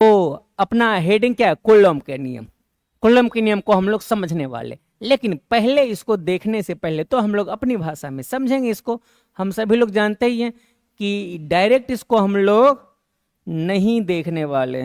तो अपना हेडिंग क्या है, कूलॉम के नियम। कूलॉम के नियम को हम लोग समझने वाले, लेकिन पहले इसको देखने से पहले तो हम लोग अपनी भाषा में समझेंगे इसको। हम सभी लोग जानते ही हैं कि डायरेक्ट इसको हम लोग नहीं देखने वाले,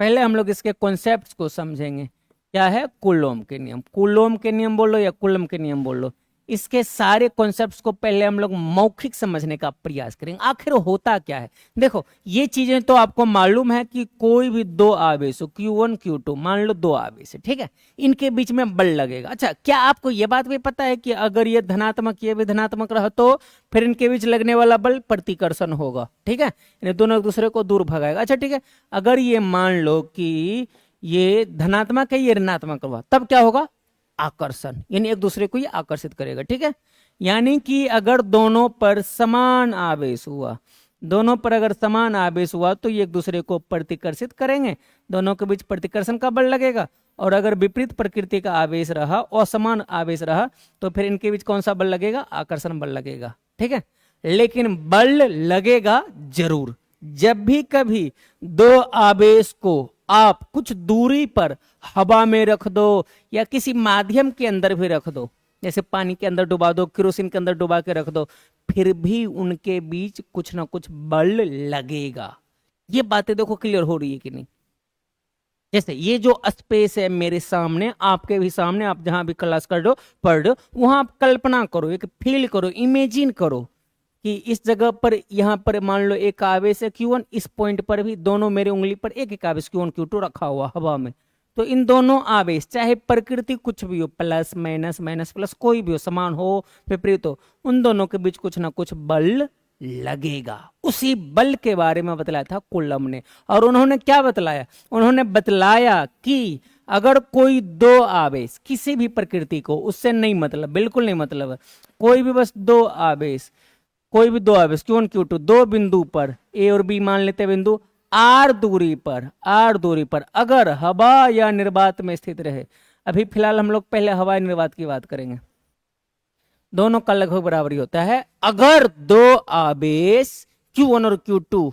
पहले हम लोग इसके कॉन्सेप्ट्स को समझेंगे। क्या है, कूलॉम के नियम। कूलॉम के नियम बोलो या कूलम के नियम बोलो, इसके सारे कॉन्सेप्ट्स को पहले हम लोग मौखिक समझने का प्रयास करेंगे, आखिर होता क्या है। देखो ये चीजें तो आपको मालूम है कि कोई भी दो आवेश हो, Q1 Q2, मान लो दो आवेश है, ठीक है, इनके बीच में बल लगेगा। अच्छा, क्या आपको ये बात भी पता है कि अगर ये धनात्मक ये भी धनात्मक रहा तो फिर इनके बीच लगने वाला बल प्रतिकर्षण होगा, ठीक है, इन्हें दोनों एक दूसरे को दूर भगाएगा। अच्छा ठीक है, अगर ये मान लो कि ये धनात्मक है ये ऋणात्मक हुआ, तब क्या होगा, आकर्षण, यानी एक दूसरे को ये आकर्षित करेगा, ठीक है। यानी कि अगर दोनों पर समान आवेश हुआ, दोनों पर अगर समान आवेश हुआ तो ये एक दूसरे को प्रतिकर्षित करेंगे, दोनों के बीच प्रतिकर्षण का बल लगेगा। और अगर विपरीत प्रकृति का आवेश रहा, असमान आवेश रहा, तो फिर इनके बीच कौन सा बल लगेगा, आकर्षण बल लगेगा, ठीक है। लेकिन बल लगेगा जरूर जब भी कभी दो आवेश को आप कुछ दूरी पर हवा में रख दो या किसी माध्यम के अंदर भी रख दो, जैसे पानी के अंदर डुबा दो, केरोसिन के अंदर डुबा के रख दो, फिर भी उनके बीच कुछ ना कुछ बल लगेगा। ये बातें देखो क्लियर हो रही है कि नहीं। जैसे ये जो स्पेस है मेरे सामने, आपके भी सामने, आप जहां भी क्लास कर दो पढ़ दो, वहां आप कल्पना करो, एक फील करो, इमेजिन करो कि इस जगह पर, यहां पर मान लो एक आवेश है Q1, इस पॉइंट पर भी दोनों मेरे उंगली पर एक एक आवेश Q1 Q2 रखा हुआ हवा में। तो इन दोनों आवेश, चाहे प्रकृति कुछ भी हो, प्लस माइनस माइनस प्लस कोई भी हो, समान हो विपरीत हो, उन दोनों के बीच कुछ ना कुछ बल लगेगा। उसी बल के बारे में बतलाया था कूलम ने। और उन्होंने क्या बतलाया, उन्होंने बतलाया कि अगर कोई दो आवेश किसी भी प्रकृति को, उससे नहीं मतलब, बिल्कुल नहीं मतलब, कोई भी बस दो आवेश, कोई भी दो आवेश Q1 Q2 दो बिंदु पर, ए और बी मान लेते बिंदु, आर दूरी पर अगर हवा या निर्वात में स्थित रहे, अभी फिलहाल हम लोग पहले हवा या निर्वात की बात करेंगे, दोनों का लगभग बराबरी होता है। अगर दो आवेश Q1 और Q2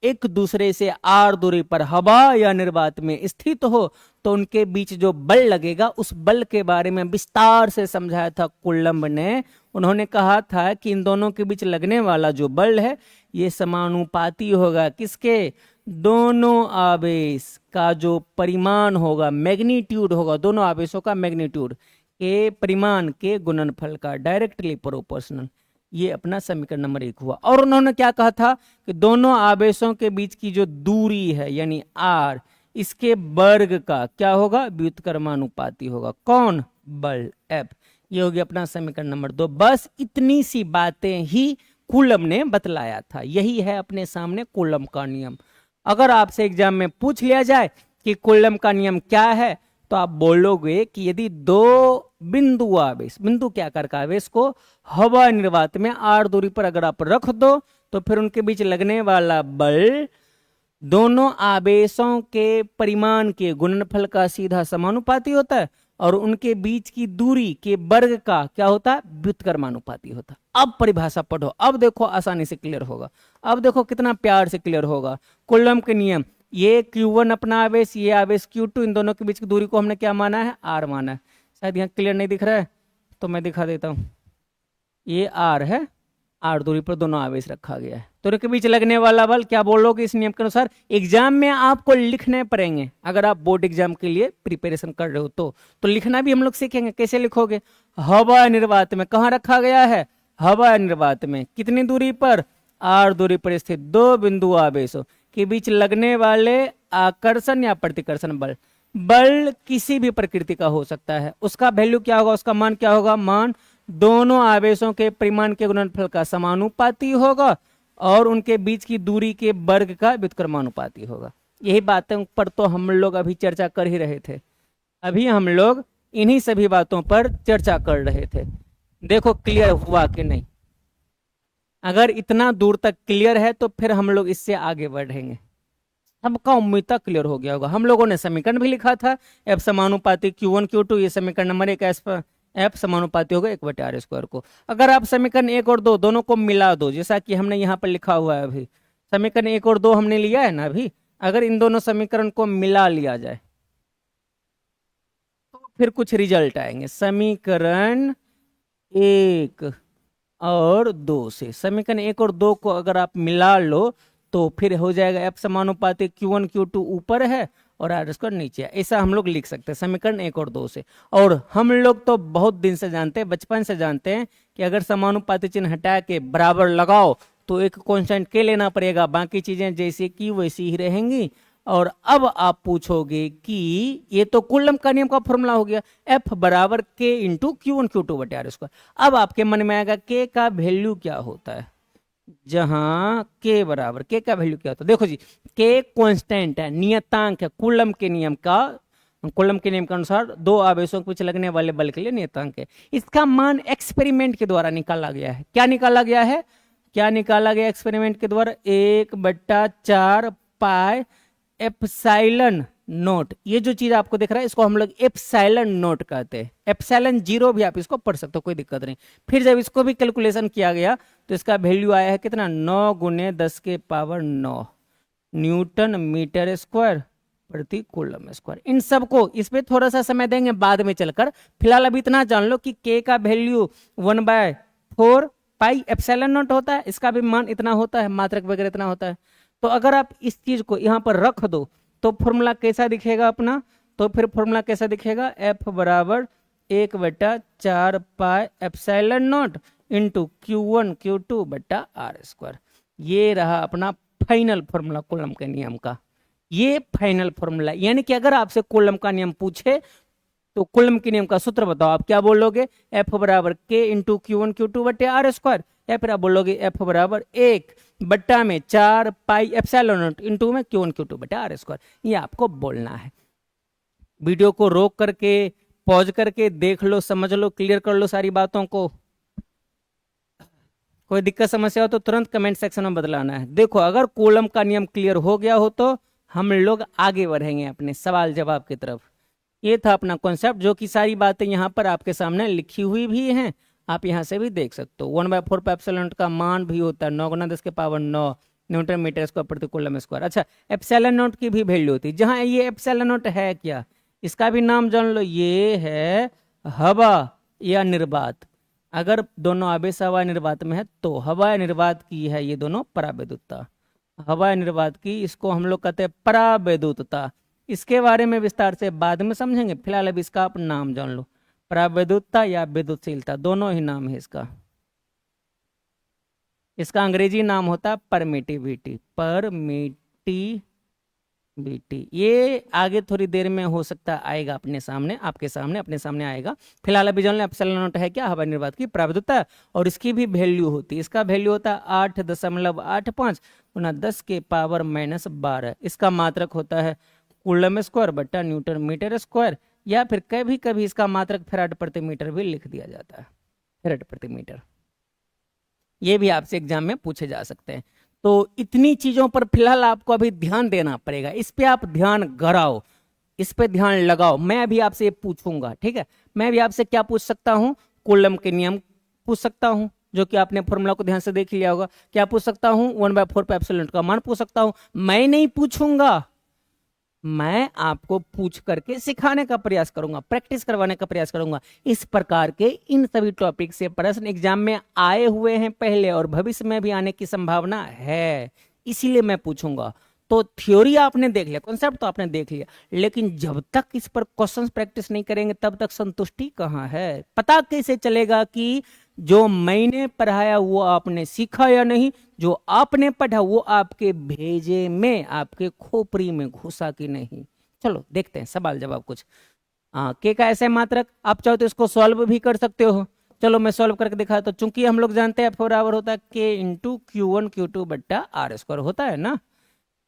एक दूसरे से आर दूरी पर हवा या निर्वात में स्थित हो तो उनके बीच जो बल लगेगा, उस बल के बारे में विस्तार से समझाया था कूलम्ब ने। उन्होंने कहा था कि इन दोनों के बीच लगने वाला जो बल है ये समानुपाती होगा, किसके, दोनों आवेश का जो परिमाण होगा, मैग्नीट्यूड होगा, दोनों आवेशों का मैग्नीट्यूड के परिमाण के गुणनफल का, डायरेक्टली प्रोपोर्शनल। ये अपना समीकरण नंबर 1 हुआ। और उन्होंने क्या कहा था कि दोनों आवेशों के बीच की जो दूरी है यानी आर, इसके वर्ग का क्या होगा, व्युत्क्रमानुपाती होगा। कौन, बल एफ। ये हो गया अपना समीकरण नंबर 2। बस इतनी सी बातें ही कूलम ने बतलाया था, यही है अपने सामने कूलम का नियम। अगर आपसे एग्जाम में पूछ लिया जाए कि कूलम का नियम क्या है, तो आप बोलोगे कि यदि दो बिंदु आवेश, बिंदु क्या आकार का आवेश को हवा निर्वात में आर दूरी पर अगर आप रख दो, तो फिर उनके बीच लगने वाला बल दोनों आवेशों के परिमाण के गुणनफल का सीधा समानुपाती होता है, और उनके बीच की दूरी के वर्ग का क्या होता है, व्युत्क्रमानुपाती होता है। अब परिभाषा पढ़ो, अब देखो आसानी से क्लियर होगा, अब देखो कितना प्यार से क्लियर होगा। कूलम के नियम, ये Q1 अपना आवेश, ये आवेश Q2, इन दोनों के बीच की दूरी को हमने क्या माना है, आर माना है। शायद यहाँ क्लियर नहीं दिख रहा है तो मैं दिखा देता हूँ, ये आर है, आर दूरी पर दोनों आवेश रखा गया है। दोनों के बीच लगने वाला बल क्या बोलोगे, इस नियम के अनुसार एग्जाम में आपको लिखने पड़ेंगे। अगर आप बोर्ड एग्जाम के लिए प्रिपरेशन कर रहे हो तो लिखना भी हम लोग सीखेंगे। कैसे लिखोगे, हवा निर्वात में कहाँ रखा गया है, हवा निर्वात में कितनी दूरी पर, आर दूरी पर स्थित दो बिंदु आवेशों के बीच लगने वाले आकर्षण या प्रतिकर्षण बल, बल किसी भी प्रकृति का हो सकता है, उसका वैल्यू क्या होगा, उसका मान क्या होगा, मान दोनों आवेशों के परिमाण के गुणनफल का समानुपाती होगा और उनके बीच की दूरी के वर्ग का व्युत्क्रमानुपाती होगा। यही बातों पर तो हम लोग अभी चर्चा कर ही रहे थे, अभी हम लोग इन्हीं सभी बातों पर चर्चा कर रहे थे। देखो क्लियर हुआ कि नहीं, अगर इतना दूर तक क्लियर है तो फिर हम लोग इससे आगे बढ़ेंगे। सबका उम्मीद तक क्लियर हो गया होगा। हम लोगों ने समीकरण भी लिखा था, एफ समानुपाती Q1 Q2, ये समीकरण नंबर 1, एफ समानुपाती होगा 1/r² को। अगर आप समीकरण 1 और 2 दोनों को मिला दो, जैसा कि हमने यहाँ पर लिखा हुआ है अभी, समीकरण 1 और 2 हमने लिया है ना अभी। अगर इन दोनों समीकरण को मिला लिया जाए तो फिर कुछ रिजल्ट आएंगे। समीकरण 1 और 2 से समीकरण 1 और 2 को अगर आप मिला लो तो फिर हो जाएगा एफ समानुपाती Q1 Q2 ऊपर है और आर स्क्वायर नीचे है। ऐसा हम लोग लिख सकते हैं समीकरण 1 और 2 से। और हम लोग तो बहुत दिन से जानते हैं, बचपन से जानते हैं कि अगर समानुपाती चिन्ह हटा के बराबर लगाओ तो एक कांस्टेंट के लेना पड़ेगा, बाकी चीजें जैसे की वैसी ही रहेंगी। और अब आप पूछोगे कि ये तो कूलम का नियम का फॉर्मूला हो गया, F बराबर के इंटू Q1 Q2 बटे आर स्क्वायर। अब आपके मन में आएगा के का वैल्यू क्या होता है, जहां के बराबर के का वैल्यू क्या होता है। देखो जी, के कांस्टेंट है, नियतांक है, कूलम के नियम के अनुसार दो आवेशों के बीच लगने वाले बल के लिए नियतांक है। इसका मान एक्सपेरिमेंट के द्वारा निकाला गया है। क्या निकाला गया है, क्या निकाला गया एक्सपेरिमेंट के द्वारा, 1/4 पाई एप्सिलॉन नोट। ये जो चीज आपको दिख रहा है इसको हम लोग एप्सिलॉन नोट कहते हैं। एप्सिलॉन 0 भी आप इसको पढ़ सकते हो, कोई दिक्कत नहीं। फिर जब इसको भी कैलकुलेशन किया गया तो इसका वैल्यू आया है कितना, 9 × 10⁹ न्यूटन मीटर स्क्वायर प्रति कूलम स्क्वायर। इन सबको इस पे थोड़ा सा समय देंगे बाद में चलकर, फिलहाल अभी इतना जान लो कि के का वैल्यू 1/4 पाई एप्सिलॉन नोट होता है, इसका भी मान इतना होता है, मात्रक वगैरह इतना होता है। तो अगर आप इस चीज को यहां पर रख दो तो फॉर्मूला कैसा दिखेगा अपना, तो फिर फॉर्मूला कैसा दिखेगा, F बराबर 1/4 pi epsilon note into Q1 Q2 बटा आर स्क्वायर। ये रहा अपना फाइनल फॉर्मूला कूलम के नियम का। ये फाइनल फॉर्मूला, यानी कि अगर आपसे कूलम का नियम पूछे तो कूलम के नियम का सूत्र बताओ, आप क्या बोलोगे, F बराबर के इंटू Q1 Q2 बटे आर स्क्वायर, या फिर आप बोलोगे F बराबर 1/4 पाई एप्सिलॉन नोट इंटू में Q1 Q2 बटे आर स्क्वायर। ये आपको बोलना है। वीडियो को रोक करके पॉज करके देख लो, समझ लो, क्लियर कर लो सारी बातों को। कोई दिक्कत समस्या हो तो तुरंत कमेंट सेक्शन में बदलाना है। देखो, अगर कूलम का नियम क्लियर हो गया हो तो हम लोग आगे बढ़ेंगे अपने सवाल जवाब की तरफ। ये था अपना कॉन्सेप्ट, जो कि सारी बातें यहाँ पर आपके सामने लिखी हुई भी हैं, आप यहाँ से भी देख सकते हो। 1/4 पाई एप्सिलॉन नोट का मान भी होता है 9 × 10⁹ न्यूटन मीटर स्क्वायर प्रति कूलम स्क्वायर। अच्छा, एप्सिलॉन नोट की भी वैल्यू होती है। जहाँ ये एप्सिलॉन नोट है क्या, इसका भी नाम जान लो, ये है हवा या निर्वात। अगर दोनों आवेश हवा निर्वात में है तो हवा या निर्वात की है ये दोनों परावैद्युतता, हवा या निर्वात की, इसको हम लोग कहते हैं परावैद्युतता। इसके बारे में विस्तार से बाद में समझेंगे, फिलहाल अभी इसका आप नाम जान लो, परावैद्युतता या विद्युतशीलता, दोनों ही नाम है इसका। इसका अंग्रेजी नाम होता है परमिटिविटी, परमिटिविटी। ये आगे थोड़ी देर में हो सकता आएगा अपने सामने, आपके सामने, अपने सामने आएगा। फिलहाल अभी जान लो एप्सिलॉन नोट है क्या, हवा निर्वात की परावैद्युतता, और इसकी भी वैल्यू होती है। इसका वैल्यू होता है 8.85 × 10⁻⁻12। इसका मात्रक होता है कूलम स्क्वायर बटा न्यूटन मीटर स्क्वायर, या फिर कभी कभी इसका मात्रक फैराड प्रति मीटर भी लिख दिया जाता है, फैराड प्रति मीटर। ये भी आपसे एग्जाम में पूछे जा सकते हैं। तो इतनी चीजों पर फिलहाल आपको अभी ध्यान देना पड़ेगा, इस पे आप ध्यान गड़ाओ, इस पे ध्यान लगाओ। मैं अभी आपसे ये पूछूंगा, ठीक है, मैं भी आपसे क्या पूछ सकता हूँ, कूलम के नियम पूछ सकता हूँ, जो कि आपने फॉर्मूला को ध्यान से देख लिया होगा। क्या पूछ सकता हूँ, 1/4 पाई एप्सिलॉन नोट का मान पूछ सकता हूँ। मैं नहीं पूछूंगा, मैं आपको पूछ करके सिखाने का प्रयास करूंगा, प्रैक्टिस करवाने का प्रयास करूंगा। इस प्रकार के इन सभी टॉपिक से प्रश्न एग्जाम में आए हुए हैं पहले और भविष्य में भी आने की संभावना है, इसीलिए मैं पूछूंगा। तो थ्योरी आपने देख लिया, कॉन्सेप्ट तो आपने देख लिया, लेकिन जब तक इस पर क्वेश्चंस प्रैक्टिस नहीं करेंगे तब तक संतुष्टि कहाँ है। पता कैसे चलेगा कि जो मैंने पढ़ाया वो आपने सीखा या नहीं, जो आपने पढ़ा वो आपके भेजे में, आपके खोपड़ी में घुसा कि नहीं। चलो देखते हैं सवाल जवाब कुछ। के का ऐसे मात्रक, आप चाहो तो इसको सॉल्व भी कर सकते हो। चलो मैं सॉल्व करके दिखा, तो चूंकि हम लोग जानते हैं बराबर होता है के इंटू Q1 Q2 बट्टा आर स्क्वायर होता है ना,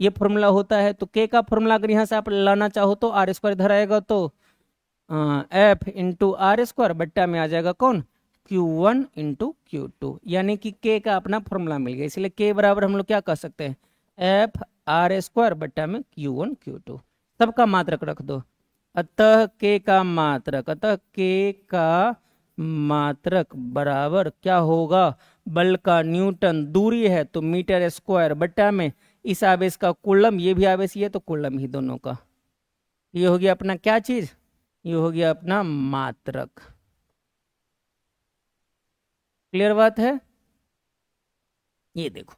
ये फॉर्मूला होता है। तो के का फॉर्मूला अगर यहाँ से आप लाना चाहो तो आर स्क्वायर इधर आएगा, तो F इंटू आर स्क्वायर बट्टा में आ जाएगा कौन, Q1 इंटू Q2, यानी कि के का अपना फॉर्मूला मिल गया। इसलिए के बराबर हम लोग क्या कह सकते हैं, F आर स्क्वायर बट्टा में Q1 Q2, सबका मात्रक रख दो। अतः के का मात्रक, अतः के का मात्रक बराबर क्या होगा, बल का न्यूटन, दूरी है तो मीटर स्क्वायर बटा में इस आवेश का कूलम, ये भी आवेश ये तो कूलम ही दोनों का। ये हो गया अपना क्या चीज, ये हो गया अपना मात्रक। क्लियर बात है। ये देखो,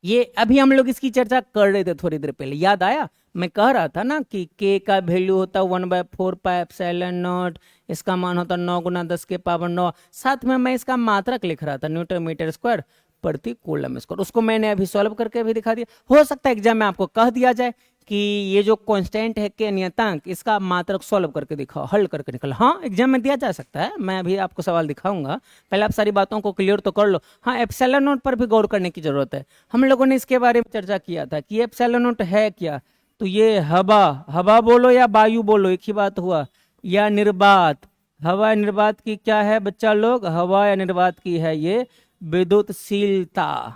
ये अभी हम लोग इसकी चर्चा कर रहे थे थोड़ी देर पहले, याद आया। मैं कह रहा था ना कि के का वैल्यू होता 1/4πε0, इसका मान होता 9 × 10⁻⁹। साथ में मैं इसका मात्रक लिख रहा था न्यूटन मीटर स्क्वायर प्रति कूलम स्क्वायर, उसको मैंने अभी सॉल्व करके भी दिखा दिया। हो सकता है एग्जाम में आपको कह दिया जाए कि ये जो कांस्टेंट है के नियतांक, इसका मात्रक सॉल्व करके दिखाओ, हल करके निकल। हाँ, एग्जाम में दिया जा सकता है, मैं अभी आपको सवाल दिखाऊंगा, पहले आप सारी बातों को क्लियर तो कर लो। हाँ, एप्सिलॉन नॉट पर भी गौर करने की जरूरत है। हम लोगों ने इसके बारे में चर्चा किया था कि एप्सिलॉन नॉट है क्या। तो ये हवा, हवा बोलो या वायु बोलो एक ही बात हुआ, या निर्वात। हवा या निर्वात की क्या है बच्चा लोग, हवा या निर्वात की है ये विद्युतशीलता,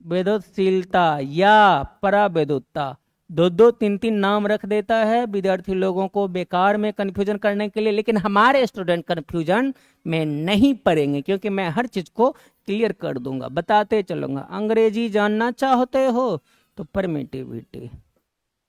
विद्युतशीलता या पराविद्युतता। दो दो तीन तीन नाम रख देता है विद्यार्थी लोगों को बेकार में कंफ्यूजन करने के लिए, लेकिन हमारे स्टूडेंट कंफ्यूजन में नहीं पड़ेंगे क्योंकि मैं हर चीज को क्लियर कर दूंगा, बताते चलूंगा। अंग्रेजी जानना चाहते हो तो परमिटिविटी,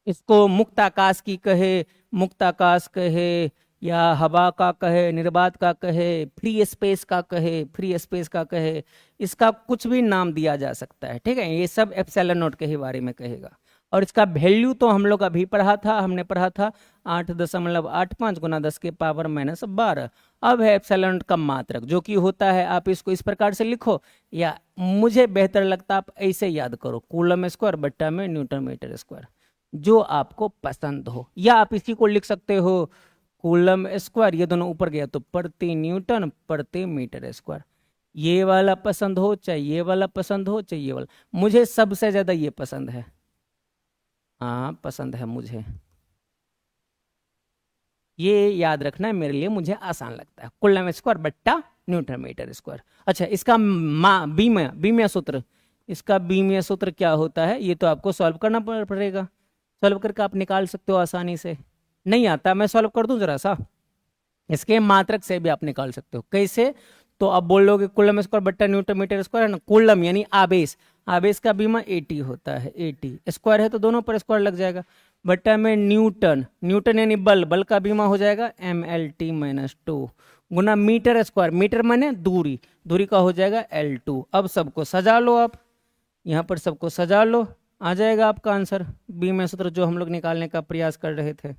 इसको मुक्त आकाश की कहे, मुक्त आकाश कहे, या हवा का कहे, निर्वात का कहे, फ्री स्पेस का कहे, फ्री स्पेस का कहे, इसका कुछ भी नाम दिया जा सकता है। ठीक है, ये सब एप्सिलॉन नॉट के ही बारे में कहेगा। और इसका वैल्यू तो हम लोग अभी पढ़ा था, हमने पढ़ा था 8.85 × 10⁻⁻12। अब है एप्सिलॉन नॉट का मात्रक, जो कि होता है, आप इसको इस प्रकार से लिखो, या मुझे बेहतर लगता आप ऐसे याद करो, कूलम स्क्वायर बट्टा में न्यूटन मीटर स्क्वायर, जो आपको पसंद हो। या आप इसी को लिख सकते हो कूलम स्क्वायर, ये दोनों ऊपर गया तो प्रति न्यूटन प्रति मीटर स्क्वायर। ये वाला पसंद हो चाहे ये वाला पसंद हो चाहे ये वाला, मुझे सबसे ज्यादा ये पसंद है। हाँ, पसंद है मुझे, ये याद रखना है मेरे लिए, मुझे आसान लगता है, कूलम स्क्वायर बट्टा न्यूटन मीटर स्क्वायर। अच्छा, इसका बीमिया सूत्र, इसका बीमिया सूत्र क्या होता है, ये तो आपको सॉल्व करना पड़ेगा। सॉल्व करके आप निकाल सकते हो आसानी से। नहीं आता, मैं सॉल्व कर दूं जरा सा। इसके मात्रक से भी आप निकाल सकते हो। कैसे, तो आप बोलोगे कूलम स्क्वायर बट्टा न्यूटन मीटर स्क्वायर है ना, कूलम यानी आवेश, आवेश का बीमा 80 होता है, 80 स्क्वायर है तो दोनों पर स्क्वायर लग जाएगा, बट्टा में न्यूटन, न्यूटन यानी बल, बल का बीमा हो जाएगा mLT-2 गुना मीटर स्क्वायर, मीटर माने दूरी, दूरी का हो जाएगा L2। अब सबको सजा लो, आप यहाँ पर सबको सजा लो, आ जाएगा आपका आंसर, बीमा सूत्र जो हम लोग निकालने का प्रयास कर रहे थे।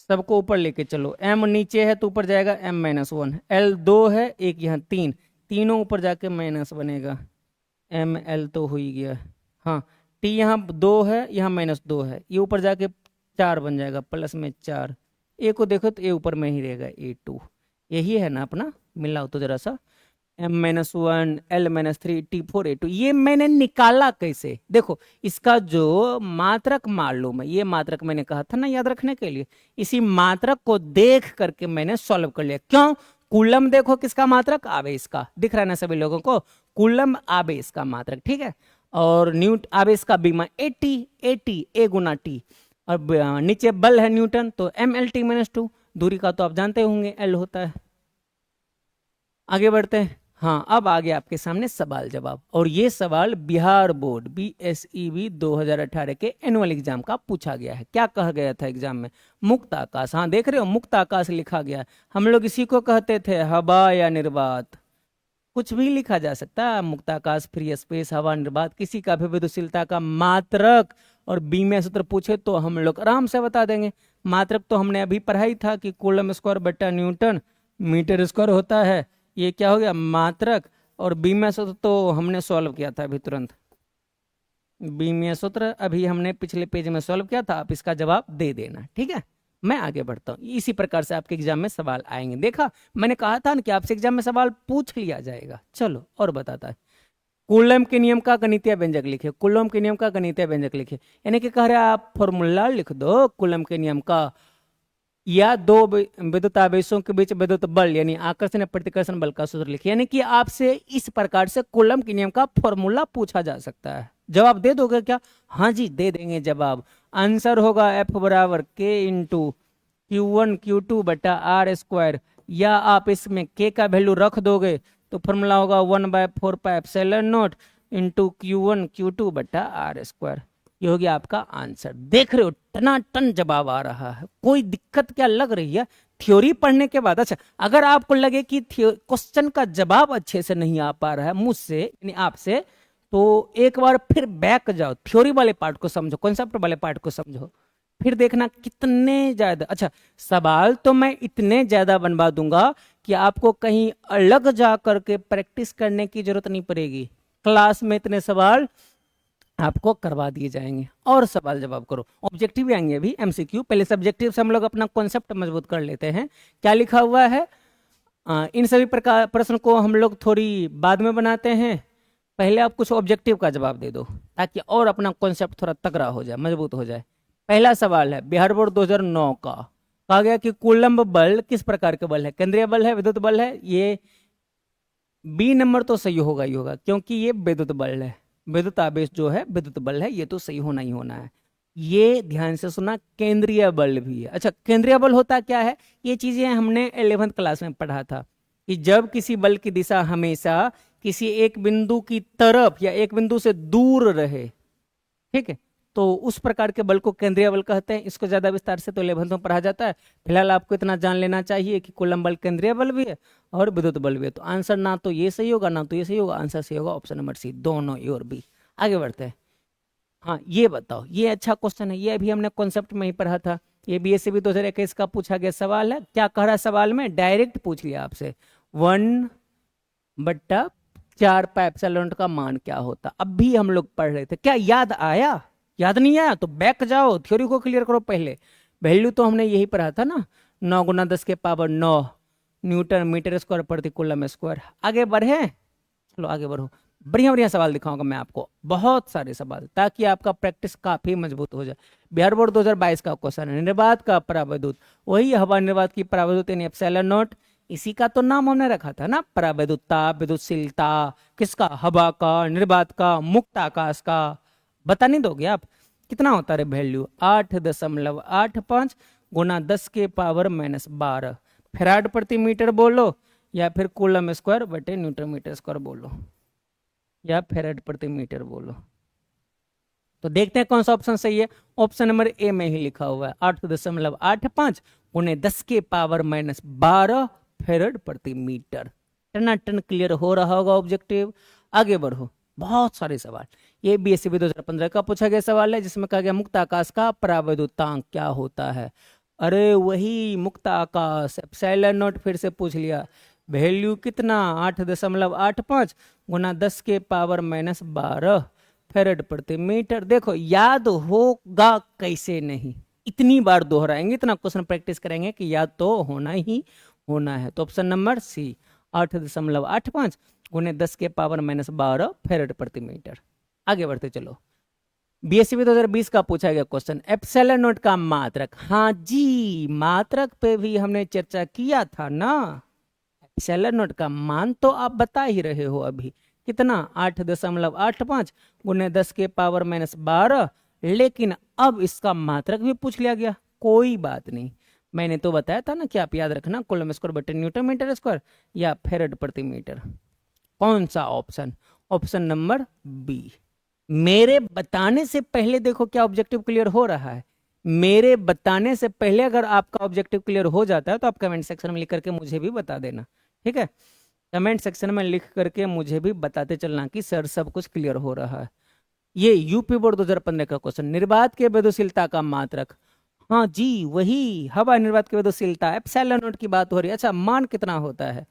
सबको ऊपर लेके चलो, m नीचे है तो ऊपर जाएगा m-1, L 2 है, एक यहाँ 3, तीनों ऊपर जाके माइनस बनेगा, mL तो हो ही गया। हाँ, t यहाँ 2 है, यहाँ -2 है, ये ऊपर जाके 4 बन जाएगा, प्लस में 4, a को देखो तो a ऊपर में ही रहेगा, A2, यही है ना अपना, मिलाओ तो जरा सा, m-1 L-3 T4 A2। ये मैंने निकाला कैसे, देखो इसका जो मात्रक मालूम है, ये मात्रक मैंने कहा था ना याद रखने के लिए, इसी मात्रक को देख करके मैंने सॉल्व कर लिया। क्यों, कूलम देखो किसका मात्रक, आवेश का, दिख रहा है ना सभी लोगों को, कूलम आवेश का मात्रक, ठीक है। और आवेश का बीमा 80, 80 A गुना T, और नीचे बल है न्यूटन तो mLT-2, दूरी का तो आप जानते होंगे L होता है। आगे बढ़ते हैं। हाँ, अब आ गया आपके सामने सवाल जवाब, और ये सवाल बिहार बोर्ड BSEB 2018 के एनुअल एग्जाम का पूछा गया है। क्या कहा गया था एग्जाम में, मुक्त आकाश, हाँ देख रहे हो मुक्त आकाश लिखा गया, हम लोग इसी को कहते थे हवा या निर्वात, कुछ भी लिखा जा सकता है, मुक्त आकाश, फ्री स्पेस, हवा, निर्वात, किसी का भी विद्युतशीलता का मात्रक और बीमिया सूत्र पूछे तो हम लोग आराम से बता देंगे। मात्रक तो हमने अभी पढ़ा ही था कि कूलम स्क्वायर बट्टा न्यूटन मीटर स्क्वायर होता है, ये क्या हो गया मात्रक, और बीमिया सूत्र तो हमने सॉल्व किया था अभी तुरंत, बीमिया सूत्र अभी हमने पिछले पेज में सॉल्व किया था, आप इसका जवाब दे देना, ठीक है। मैं आगे बढ़ता हूँ, इसी प्रकार से आपके एग्जाम में सवाल आएंगे। देखा, मैंने कहा था ना कि आपसे एग्जाम में सवाल पूछ लिया जाएगा। चलो और बताता है, कूलम के नियम का गणितीय व्यंजक लिखे, कूलम के नियम का गणितीय व्यंजक लिखे, यानी कि कह रहे आप फॉर्मूला लिख दो कूलम के नियम का, या दो विद्युत आवेशों के बीच विद्युत बल यानी आकर्षण प्रतिकर्षण बल का सूत्र लिखिए, यानी कि आपसे इस प्रकार से कूलम के नियम का फॉर्मूला पूछा जा सकता है। जवाब दे दोगे क्या, हाँ जी दे देंगे जवाब। आंसर होगा F बराबर K इंटू Q1 Q2 बटा R स्क्वायर, या आप इसमें K का वैल्यू रख दोगे तो फॉर्मूला होगा 1/4πε0 इंटू Q1 Q2 बटा आर स्क्वायर। ये हो गया आपका आंसर। देख रहे हो टनाटन जवाब आ रहा है, कोई दिक्कत क्या लग रही है थ्योरी पढ़ने के बाद? अच्छा, अगर आपको लगे कि क्वेश्चन का जवाब अच्छे से नहीं आ पा रहा है मुझसे यानी आपसे, तो एक बार फिर बैक जाओ, थ्योरी वाले पार्ट को समझो, कॉन्सेप्ट वाले पार्ट को समझो, फिर देखना कितने ज्यादा। अच्छा, सवाल तो मैं इतने ज्यादा बनवा दूंगा कि आपको कहीं अलग जा करके प्रैक्टिस करने की जरूरत नहीं पड़ेगी। क्लास में इतने सवाल आपको करवा दिए जाएंगे और सवाल जवाब करो। ऑब्जेक्टिव भी आएंगे अभी, एमसीक्यू। पहले सब्जेक्टिव से हम लोग अपना कॉन्सेप्ट मजबूत कर लेते हैं। क्या लिखा हुआ है? इन सभी प्रकार प्रश्न को हम लोग थोड़ी बाद में बनाते हैं, पहले आप कुछ ऑब्जेक्टिव का जवाब दे दो ताकि और अपना कॉन्सेप्ट थोड़ा तगड़ा हो जाए, मजबूत हो जाए। पहला सवाल है बिहार बोर्ड 2009 का, कहा गया कि कूलम्ब बल किस प्रकार के बल है? केंद्रीय बल है, विद्युत बल है? ये बी नंबर तो सही होगा ही होगा, क्योंकि ये विद्युत बल है, विद्युत आवेश जो है विद्युत बल है, ये तो सही होना ही होना है। ये ध्यान से सुना, केंद्रीय बल भी है। अच्छा, केंद्रीय बल होता क्या है? ये चीजें हमने 11th क्लास में पढ़ा था कि जब किसी बल की दिशा हमेशा किसी एक बिंदु की तरफ या एक बिंदु से दूर रहे, ठीक है, तो उस प्रकार के बल को केंद्रीय बल कहते हैं। इसको ज्यादा विस्तार से तो 11th में पढ़ा जाता है। फिलहाल आपको इतना जान लेना चाहिए कि कूलम्ब बल केंद्रीय बल भी है और विद्युत बल भी है। तो आंसर ना तो ये सही होगा ना तो ये सही होगा, आंसर सही होगा ऑप्शन नंबर सी, दोनों ए और बी। आगे बढ़ते हैं। हाँ, ये बताओ, ये अच्छा क्वेश्चन है, ये अभी हमने कॉन्सेप्ट में ही पढ़ा था। ये बीएससी 2021 का पूछा गया सवाल है। क्या कह रहा है सवाल में? डायरेक्ट पूछ लिया आपसे 1/4πε0 का मान क्या होता। अब भी हम लोग पढ़ रहे थे, क्या याद आया? याद नहीं आया तो बैक जाओ, थ्योरी को क्लियर करो पहले। वैल्यू तो हमने यही पढ़ा था ना, 9 × 10⁻9 न्यूटन मीटर स्क्वायर प्रति कूलम स्क्वायर। आगे बढ़े, चलो आगे बढ़ो। बढ़िया बढ़िया सवाल दिखाऊंगा मैं आपको, बहुत सारे सवाल, ताकि आपका प्रैक्टिस काफी मजबूत हो जाए। बिहार बोर्ड 2022 का क्वेश्चन है, निर्वात का परावैद्युत, वही हवा निर्वात की परावैद्युत यानी ε0, इसी का तो नाम हमने रखा था ना, परावैद्युतता, विद्युतशीलता। किसका? हवा का, निर्वात का, मुक्त आकाश का। बता नहीं दोगे आप? कितना होता है वैल्यू? 8.85 × 10⁻⁻12 फैराड प्रति मीटर बोलो, या फिर कूलम स्क्वायर बटे न्यूटन मीटर स्क्वायर बोलो, या फैराड प्रति मीटर बोलो। तो देखते हैं कौन सा ऑप्शन सही है। ऑप्शन नंबर ए में ही लिखा हुआ है 8.85 × 10⁻12 फैराड प्रति मीटर। टनाटन क्लियर हो रहा होगा ऑब्जेक्टिव। आगे बढ़ो, बहुत सारे सवाल। ये बीएससी 2015 का पूछा गया सवाल है, जिसमें कहा गया मुक्त आकाश का परावैद्युतांक क्या होता है। अरे वही मुक्त आकाश, ε0 फिर से पूछ लिया। वैल्यू कितना? 8.85 × 10⁻12 फैराड प्रति मीटर। देखो याद होगा कैसे नहीं, इतनी बार दोहराएंगे, इतना क्वेश्चन प्रैक्टिस करेंगे कि याद तो होना ही होना है। तो ऑप्शन नंबर सी 8.85 × 10⁻12 फैराड प्रति मीटर। आगे बढ़ते चलो। बीएससी 2020 का पूछा गया क्वेश्चन, ε0 का मात्रक। हाँ जी, मात्रक पे भी हमने चर्चा किया था ना। ε0 का मान तो आप बता ही रहे हो अभी, कितना? 8.85 × 10⁻12, लेकिन अब इसका मात्रक भी पूछ लिया गया। कोई बात नहीं, मैंने तो बताया था ना कि आप याद रखना कूलम स्क्वायर बटे न्यूटन मीटर स्क्वायर या फैराड प्रति मीटर। कौन सा ऑप्शन? Option number B. मेरे बताने से पहले देखो क्या ऑब्जेक्टिव क्लियर हो रहा है। मेरे बताने से पहले अगर आपका ऑब्जेक्टिव क्लियर हो जाता है तो आप कमेंट सेक्शन में लिख करके मुझे भी बता देना, ठीक है? कमेंट सेक्शन में लिख करके मुझे भी बताते चलना कि सर सब कुछ क्लियर हो रहा है। ये यूपी बोर्ड 2015 का क्वेश्चन, निर्वात के विद्युतशीलता का मात्रक। हाँ जी, वही हवा निर्वात की विद्युतशीलता, ε0 की बात हो रही है। अच्छा, मान कितना होता है?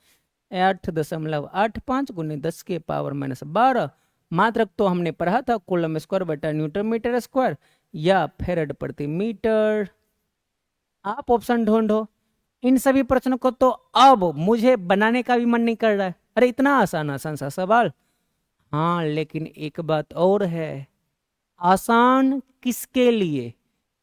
8.85 × 10⁻12। मात्रक तो हमने पढ़ा था कूलम स्क्वायर बटा न्यूटन मीटर स्क्वायर या फैराड प्रति मीटर। आप ऑप्शन ढूंढो। इन सभी प्रश्नों को तो अब मुझे बनाने का भी मन नहीं कर रहा है। अरे इतना आसान आसान सा सवाल। हाँ, लेकिन एक बात और है, आसान किसके लिए?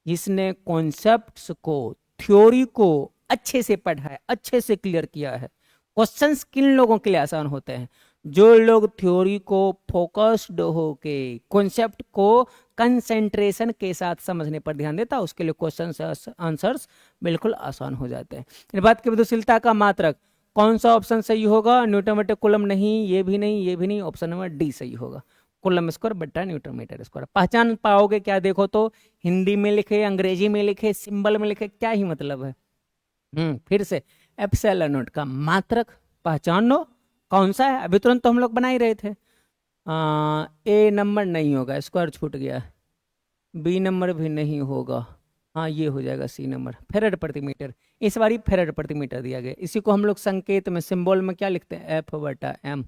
जिसने कॉन्सेप्ट्स को, थ्योरी को अच्छे से पढ़ा है, अच्छे से क्लियर किया है। क्वेश्चंस किन लोगों के लिए आसान होते हैं? जो लोग थ्योरी को फोकस्ड होके, कॉन्सेप्ट को कंसेंट्रेशन के साथ समझने पर ध्यान देता, उसके लिए क्वेश्चन आंसर्स बिल्कुल आसान हो जाते हैं। बात की विद्युतशीलता का मात्रक, कौन सा ऑप्शन सही होगा? न्यूटन बटे कूलम नहीं, ये भी नहीं, ये भी नहीं, ऑप्शन नंबर डी सही होगा, कूलम स्क्वायर बटा न्यूटन मीटर स्क्वायर। पहचान पाओगे क्या? देखो तो हिंदी में लिखे, अंग्रेजी में लिखे, सिंबल में लिखे, क्या ही मतलब है। फिर से एप्सिलॉन नॉट का मात्रक पहचान लो कौन सा है। अभी तुरंत तो हम लोग बना ही रहे थे। ए नंबर नहीं होगा, स्क्वायर छूट गया। बी नंबर भी नहीं होगा, हाँ ये हो जाएगा सी नंबर, फेरेड प्रति मीटर। इस बार ही फेरेड प्रति मीटर दिया गया। इसी को हम लोग संकेत में, सिंबल में क्या लिखते हैं? एफ बटा एम,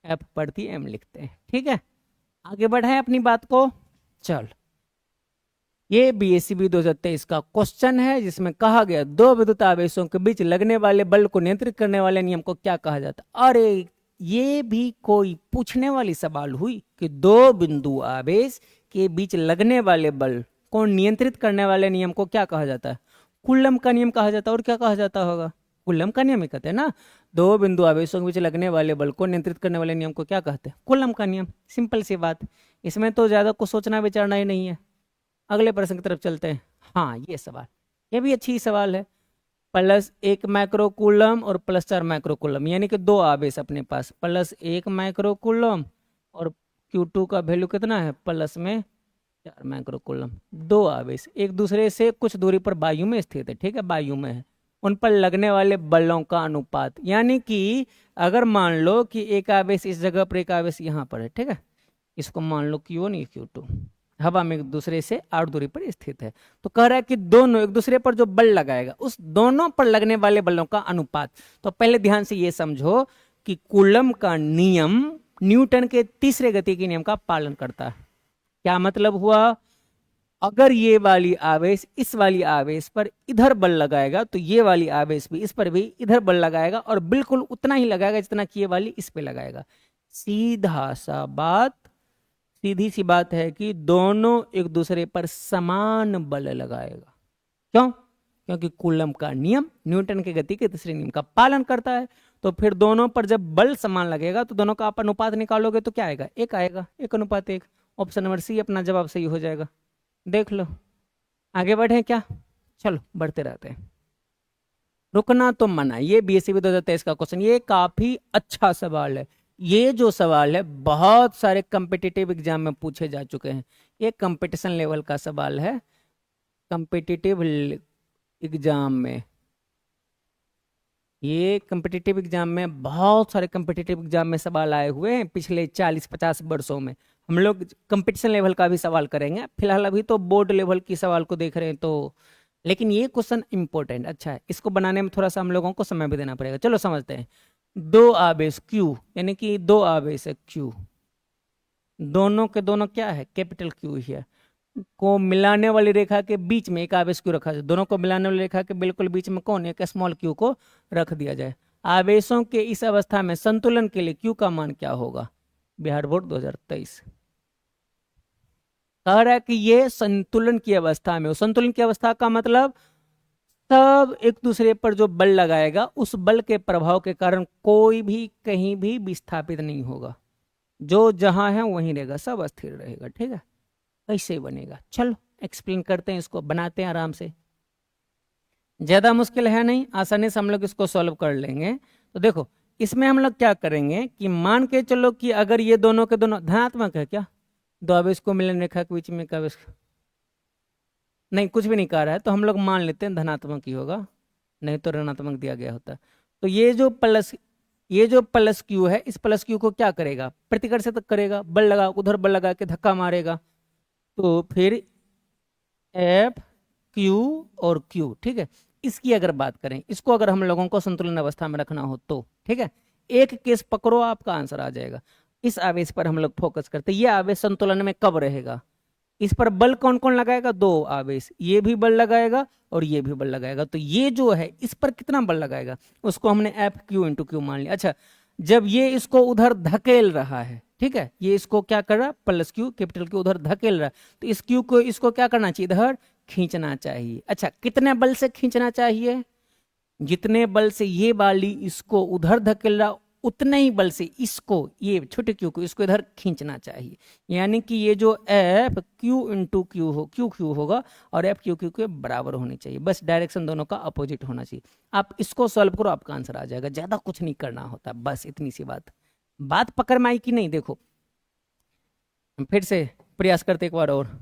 एफ प्रति एम लिखते हैं। ठीक है, आगे बढ़ाएं अपनी बात को। चल, ये बीएससीबी 2023 का क्वेश्चन है, जिसमें कहा गया दो विद्युत आवेशों के बीच लगने वाले बल को नियंत्रित करने वाले नियम को क्या कहा जाता है? अरे ये भी कोई पूछने वाली सवाल हुई कि दो बिंदु आवेश के बीच लगने वाले बल को नियंत्रित करने वाले नियम को क्या कहा जाता है? कूलम का नियम कहा जाता है। और क्या कहा जाता होगा? कूलम का नियम ही कहते हैं ना। दो बिंदु आवेशों के बीच लगने वाले बल को नियंत्रित करने वाले नियम को क्या कहते हैं? कूलम का नियम। सिंपल सी बात, इसमें तो ज्यादा कुछ सोचना विचारना ही नहीं है। अगले प्रश्न की तरफ चलते हैं। हाँ, ये सवाल, ये भी अच्छी सवाल है। +1 माइक्रोकूलम और +4 माइक्रोकूलम, यानी कि दो आवेश अपने पास, +1 माइक्रोकूलम और Q2 का वैल्यू कितना है? +4 माइक्रोकूलम। दो आवेश एक दूसरे से कुछ दूरी पर वायु में स्थित है। ठीक है, वायु में है। उन पर लगने वाले बलों का अनुपात, यानी कि अगर मान लो कि एक आवेश इस जगह पर, एक आवेश यहाँ पर है। ठीक है, इसको मान लो Q1 ये Q2, हवा में एक दूसरे से 8 दूरी पर स्थित है। तो कह रहा है कि दोनों एक दूसरे पर जो बल लगाएगा, उस दोनों पर लगने वाले बलों का अनुपात। तो पहले ध्यान से ये समझो कि कूलम का नियम न्यूटन के तीसरे गति के नियम का पालन करता है। क्या मतलब हुआ? अगर ये वाली आवेश इस वाली आवेश पर इधर बल लगाएगा, तो ये वाली आवेश भी इस पर भी इधर बल लगाएगा, और बिल्कुल उतना ही लगाएगा जितना कि ये वाली इस पे लगाएगा। सीधी सी बात है कि दोनों एक दूसरे पर समान बल लगाएगा। क्यों? क्योंकि कूलम का नियम न्यूटन के गति के तीसरे नियम का पालन करता है। तो फिर दोनों पर जब बल समान लगेगा तो दोनों का आप अनुपात निकालोगे तो क्या आएगा? 1 आएगा, 1:1। ऑप्शन नंबर सी अपना जवाब सही हो जाएगा। देख लो, आगे बढ़े क्या? चलो बढ़ते रहते हैं। रुकना तो मना। ये बीएससीबी 2023 का क्वेश्चन, ये काफी अच्छा सवाल है। ये जो सवाल है बहुत सारे कम्पिटिटिव एग्जाम में पूछे जा चुके हैं। ये कंपटीशन लेवल का सवाल है। कम्पिटिटिव एग्जाम में, ये कम्पिटिटिव एग्जाम में बहुत सारे कम्पिटिटिव एग्जाम में सवाल आए हुए हैं पिछले 40-50 वर्षों में। हम लोग कंपटीशन लेवल का भी सवाल करेंगे। फिलहाल अभी तो बोर्ड लेवल की सवाल को देख रहे हैं, तो लेकिन ये क्वेश्चन इंपॉर्टेंट अच्छा है। इसको बनाने में थोड़ा सा हम लोगों को समय भी देना पड़ेगा। चलो समझते हैं। दो आवेश Q, यानी कि दो आवेश है Q, दोनों के दोनों क्या है? कैपिटल Q है, को मिलाने वाली रेखा के बीच में एक आवेश Q रखा जाए। दोनों को मिलाने वाली रेखा के बिल्कुल बीच में कौन? एक स्मॉल q को रख दिया जाए। आवेशों के इस अवस्था में संतुलन के लिए Q का मान क्या होगा? बिहार बोर्ड 2023 कह रहा है कि ये संतुलन की अवस्था में हो। संतुलन की अवस्था का मतलब सब एक दूसरे पर जो बल लगाएगा, उस बल के प्रभाव के कारण कोई भी कहीं भी विस्थापित नहीं होगा। जो जहां है वहीं रहेगा, सब स्थिर रहेगा। ठीक है, कैसे बनेगा? चलो एक्सप्लेन करते हैं, इसको बनाते हैं आराम से। ज्यादा मुश्किल है नहीं, आसानी से हम लोग इसको सॉल्व कर लेंगे। तो देखो, इसमें हम लोग क्या करेंगे कि मान के चलो कि अगर ये दोनों के दोनों धनात्मक है, क्या दो आवेश को मिलन रेखा के बीच में एक आवेश नहीं, कुछ भी नहीं कह रहा है, तो हम लोग मान लेते हैं धनात्मक ही होगा, नहीं तो ऋणात्मक दिया गया होता। तो ये जो प्लस Q है, इस प्लस Q को क्या करेगा? प्रतिकर्षित करेगा, बल लगा, उधर बल लगा के धक्का मारेगा। तो फिर F Q और Q। ठीक है, इसकी अगर बात करें, इसको अगर हम लोगों को संतुलन अवस्था में रखना हो तो ठीक है, एक केस पकड़ो, आपका आंसर आ जाएगा। इस आवेश पर हम लोग फोकस करते हैं। ये आवेश संतुलन में कब रहेगा? इस पर बल कौन कौन लगाएगा? दो आवेश, ये भी बल लगाएगा और ये भी बल लगाएगा। तो ये जो है इस पर कितना बल लगाएगा, उसको हमने F Q × Q मान लिया। अच्छा, जब ये इसको उधर धकेल रहा है, ठीक है, ये इसको क्या कर रहा है? प्लस Q कैपिटल Q उधर धकेल रहा है, तो इस Q को इसको क्या करना चाहिए? इधर खींचना चाहिए। अच्छा, कितने बल से खींचना चाहिए? जितने बल से ये वाली इसको उधर धकेल रहा, उतने ही बल से इसको, ये छोटे क्यू को, इसको इधर खींचना चाहिए। यानी कि ये जो एफ क्यू इंटू क्यू हो, क्यू क्यू होगा और एफ क्यू क्यू के बराबर होनी चाहिए। बस डायरेक्शन दोनों का अपोजिट होना चाहिए। आप इसको सॉल्व करो, आपका आंसर आ जाएगा। ज़्यादा कुछ नहीं करना होता, बस इतनी सी बात पकड़ में आई कि नहीं? देखो फिर से प्रयास करते एक बार और।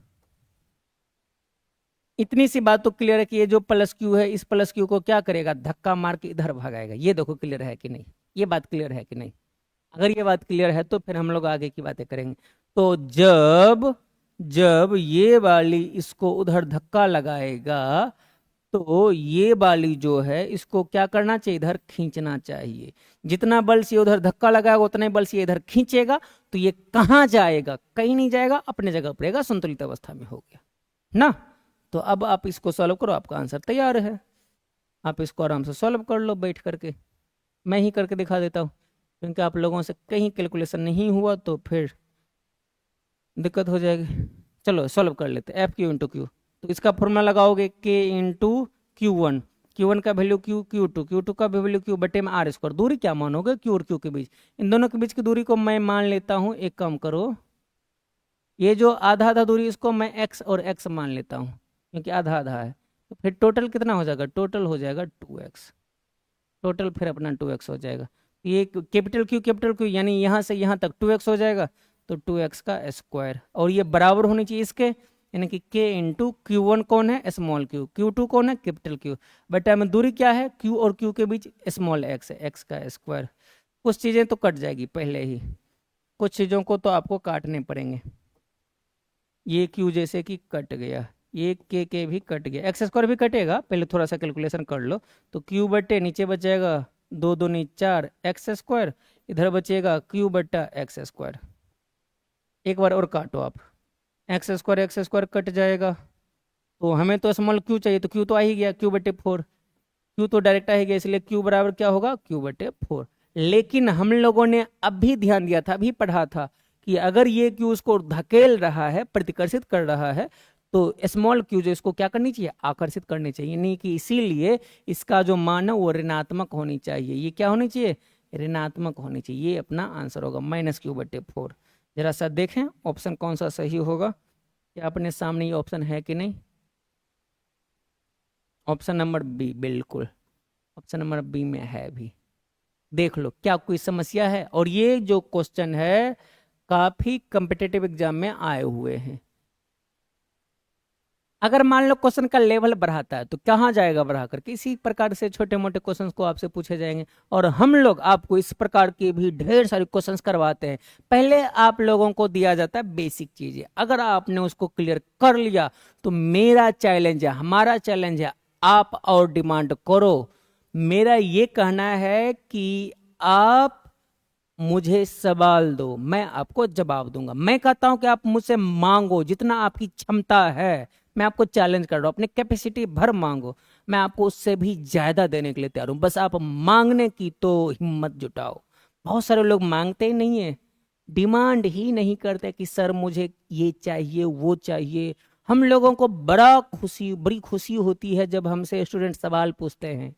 इतनी सी बात तो क्लियर है कि ये जो प्लस क्यू है, इस प्लस क्यू को क्या करेगा? धक्का मार के इधर भगाएगा। ये देखो क्लियर है कि नहीं? ये बात क्लियर है कि नहीं? अगर ये बात क्लियर है तो फिर हम लोग आगे की बातें करेंगे। तो जब जब ये वाली इसको उधर धक्का लगाएगा तो ये वाली जो है इसको क्या करना चाहिए? इधर खींचना चाहिए। जितना बल से उधर धक्का लगाएगा उतना ही बल से इधर खींचेगा। तो ये कहाँ जाएगा? कहीं नहीं जाएगा, अपने जगह पर रहेगा, संतुलित अवस्था में हो गया ना। तो अब आप इसको सॉल्व करो, आपका आंसर तैयार है। आप इसको आराम से सॉल्व कर लो बैठ करके। मैं ही करके दिखा देता हूँ, क्योंकि आप लोगों से कहीं कैलकुलेशन नहीं हुआ तो फिर दिक्कत हो जाएगी। चलो सॉल्व कर लेते हैं। एफ क्यू इंटू क्यू, तो इसका फॉर्मूला लगाओगे के into Q one. Q one का वैल्यू क्यू, क्यू टू का वैल्यू क्यू बटे में आर स्क्वायर। दूरी क्या मानोगे? क्यू और क्यू के बीच, इन दोनों के बीच की दूरी को मैं मान लेता हूँ, एक काम करो, ये जो आधा आधा दूरी इसको मैं एक्स और एक्स मान लेता हूँ, क्योंकि आधा आधा है। तो फिर टोटल कितना हो जाएगा? टोटल हो जाएगा 2x। टोटल फिर अपना 2x हो जाएगा। ये कैपिटल क्यू यानी यहाँ से यहाँ तक 2x हो जाएगा, तो 2x का स्क्वायर। और ये बराबर होनी चाहिए इसके, यानी कि k इंटू क्यू वन कौन है? Small Q. क्यू टू कौन है? Capital Q. बटा में दूरी क्या है? q और q के बीच स्मॉल x है, x का स्क्वायर। कुछ चीज़ें तो कट जाएगी पहले ही, कुछ चीज़ों को तो आपको काटने पड़ेंगे। ये q जैसे कि कट गया, ये के भी कट गया, एक्स स्क्वायर भी कटेगा, पहले थोड़ा सा कैलकुलेशन कर लो। तो क्यू बटे नीचे बचेगा 2 दूनी 4 एक्स स्क्वायर, इधर बचेगा क्यू बट्टा एक्स स्क्वायर। एक बार और काटो आप, एक्स स्क्वायर कट जाएगा। तो हमें तो स्मॉल क्यू चाहिए, तो क्यू तो आ ही गया, क्यू बटे 4। क्यू तो डायरेक्ट आ ही गया, इसलिए क्यू बराबर क्या होगा? क्यू बटे 4। लेकिन हम लोगों ने अभी ध्यान दिया था, अभी पढ़ा था कि अगर ये क्यू उसको धकेल रहा है, प्रतिकर्षित कर रहा है, तो स्मॉल क्यू जो इसको क्या करनी चाहिए? आकर्षित करनी चाहिए। नहीं कि इसीलिए इसका जो मान है वो ऋणात्मक होनी चाहिए। ये क्या होनी चाहिए? ऋणात्मक होनी चाहिए। ये अपना आंसर होगा माइनस क्यू बटे 4। जरा सा देखें ऑप्शन कौन सा सही होगा। क्या अपने सामने ये ऑप्शन है कि नहीं? ऑप्शन नंबर बी, बिल्कुल ऑप्शन नंबर बी में है भी। देख लो क्या कोई समस्या है? और ये जो क्वेश्चन है काफी कॉम्पिटिटिव एग्जाम में आए हुए हैं। अगर मान लो क्वेश्चन का लेवल बढ़ाता है तो कहाँ जाएगा? बढ़ा करके इसी प्रकार से छोटे मोटे क्वेश्चंस को आपसे पूछे जाएंगे। और हम लोग आपको इस प्रकार के भी ढेर सारे क्वेश्चंस करवाते हैं। पहले आप लोगों को दिया जाता है बेसिक चीजें, अगर आपने उसको क्लियर कर लिया तो मेरा चैलेंज है, हमारा चैलेंज है, आप और डिमांड करो। मेरा ये कहना है कि आप मुझे सवाल दो, मैं आपको जवाब दूंगा। मैं कहता हूं कि आप मुझसे मांगो जितना आपकी क्षमता है। मैं आपको चैलेंज कर रहा हूं, अपने कैपेसिटी भर मांगो, मैं आपको उससे भी ज्यादा देने के लिए तैयार हूं। बस आप मांगने की तो हिम्मत जुटाओ। बहुत सारे लोग मांगते ही नहीं है, डिमांड ही नहीं करते कि सर मुझे ये चाहिए वो चाहिए। हम लोगों को बड़ी खुशी होती है जब हमसे स्टूडेंट सवाल पूछते हैं,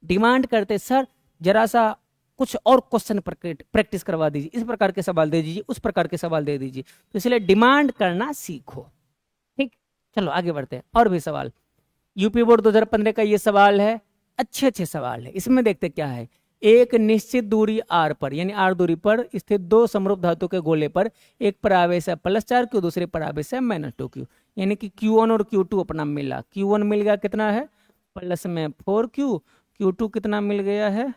डिमांड करते, सर जरा सा कुछ और क्वेश्चन प्रैक्टिस करवा दीजिए, इस प्रकार के सवाल दे दीजिए, उस प्रकार के सवाल दे दीजिए। तो इसलिए डिमांड करना सीखो। ठीक, चलो आगे बढ़ते हैं। और भी सवाल, यूपी बोर्ड 2015 का ये सवाल है, अच्छे अच्छे सवाल है। इसमें देखते क्या है, एक निश्चित दूरी r पर, यानी r दूरी पर स्थित दो समरूप धातु के गोले पर एक पर आवेश है +4q, दूसरे पर आवेश है -2q। यानी कि q1 और q2 अपना मिला। q1 मिल गया कितना है? प्लस में 4q, q2 कितना मिल गया है?